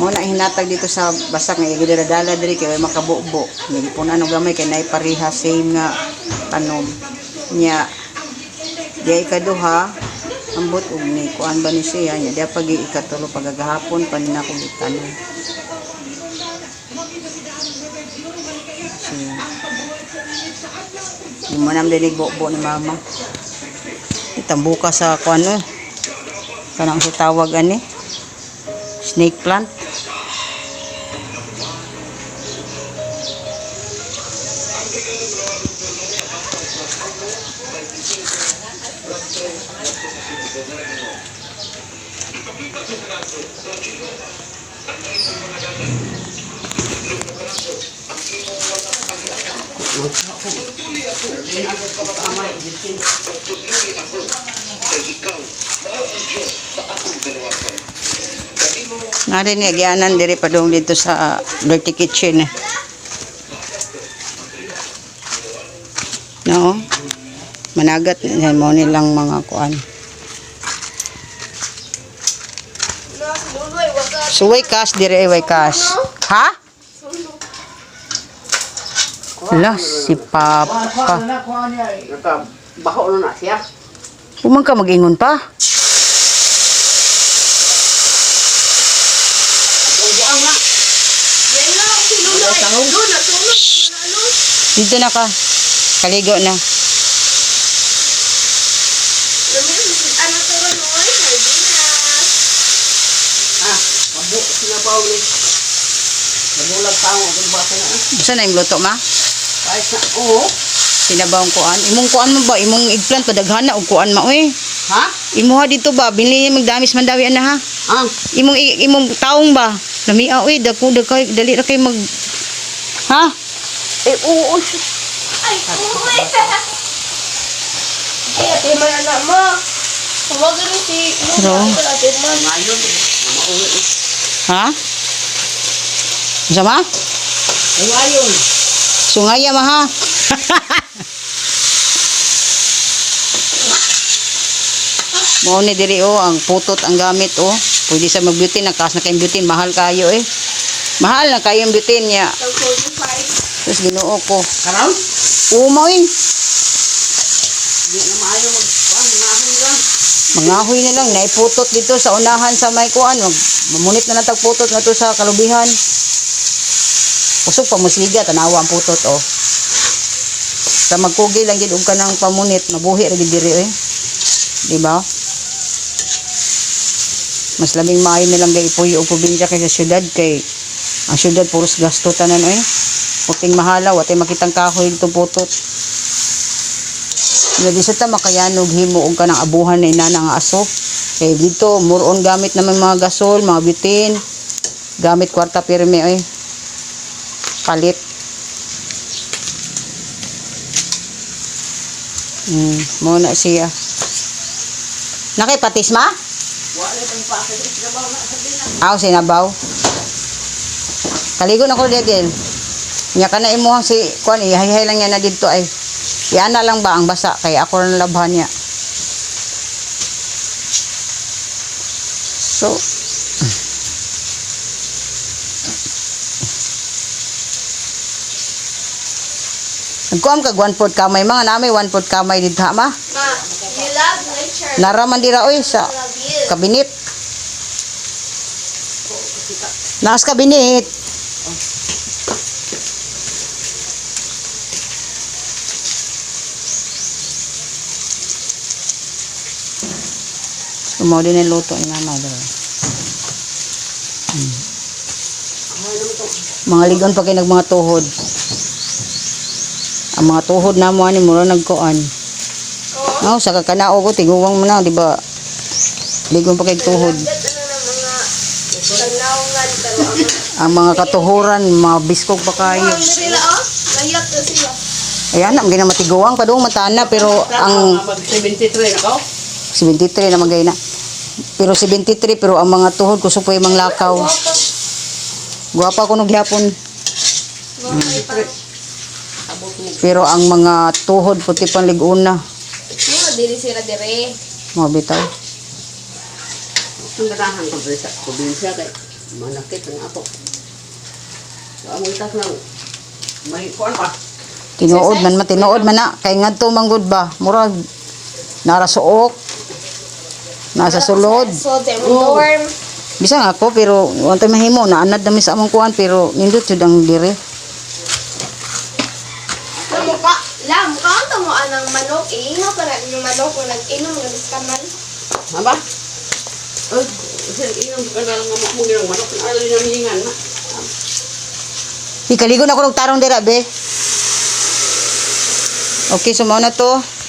Muna hinatag dito sa basak nga igidala diri kay makabubo. Ngipunan og gamay kay nay pareha same nga tanom nya. Di ikaduha ambot og ni kuan ba ni siya nya di pag ikatulo pagagahapon pa nina ko gitanom. Di mo nam dinig bubo ni mama. Itambuka sa kuan kanang si tawag ani snake plant. Nga rin niya, gianan diri padung dito sa dirty kitchen No? Managat mo nilang mga kuan. So, way cash diri way cash. Ha? Wala, si Papa. Baho na siya. Umang ka mag-ingon pa? Dito na ka. Kaligo na. Kabo sila Pauli. Nabulag tao ang bata na. Saan na yung luto, ma? Kahit na, oo. Sinabawang kuan. Imong kuan mo ba? Imong eggplant padaghana og kuan ma oy. Ha? Imuha dito ba? Binili magdamis man dawi ana ha. Ang. Imong taong ba? Lamia oy dako dali ra kay mag. Ha? Eh, oo. Ay, oo. Kaya tema anak mo. Huwag rin si Lula. Ngayon, mauwi. Ha? Sama? Ngayon. Sungaya ma ha. Mo ni diri ang putot ang gamit Pwede sa mag-butane nakas na kay butane mahal kayo Mahal na kayo yung butane niya. Tapos Ginoo ko. Karam? Umoy. Hindi na maayo mangahoy lang. Mangahoy na lang naiputot dito sa unahan sa may kuan. Mamunit na natag putot nga to sa kalubihan. Kusog pa musliga tanawa ang putot Sa magkugi lang gid og kanang pamunit mabuhi ra gid diri Di ba? Mas labing maayo nilang gaipuyo og probinsya kaysa syudad kay ang syudad puros gasto tanan Puting mahalaw at makitang kahoy itong putot. Di sa ta makayanog himo og kanang abuhan na inana nga aso. Kay dito muron gamit naman mga gasol, mga butane, gamit kwarta pirme palit. Mo na siya. Nakipatis ma? Wala pang pasa sa trabaho na sabi na. Sinabaw. Kaligo na ko degel. Nya kana imuhang si kuan ihay lang niya na dito Iana lang ba ang basa kay ako ran labhan niya. So Nagkuam kag 1/4 kamay mga nami 1/4 kamay dito ma. Ma, you love nature. Naraman dira sa I love you. kabinet. Nakas kabinet. Sumaw din ang luto ni mama daw. Mga ligon pa kay mga tuhod. Ang mga tuhod na mo ani mura nagkuan. Sa kakanao ko tiguwang mo na, di ba? Ligon pa kay tuhod. Ang mga katuhuran, mga biskog pa kayo. Layat na sila. Ayan, ang ginamatiguang pa doon matana pero ang 73 ako. 73 na magay na. Pero 73 pero ang mga tuhod ko supoy mang lakaw. Guwapa ko nagyapon. Pero ang mga tuhod puti pang liguna. Diri sila dire. Mga bitaw. Ang ganahan ko sa probinsya kay Manakit ang ato. Amo itak lang. May kuan pa. Tinuod man na. Kay ngadto manggod ba? Murag narasuok. Nasa sulod. So, they Oh. dorm. Bisang ako pero wantay mahimo na anad dami sa among kuan pero nindot jud ang dire. Mukha ang tamuan ng manok. Iingaw pa na yung manok kung nag-inom ng iskaman. Haba? Oh, kasi inom ka na lang mo ng manok. Alin na mingan na. Ikaligon ako ng tarong dira be. Okay, so mao na to.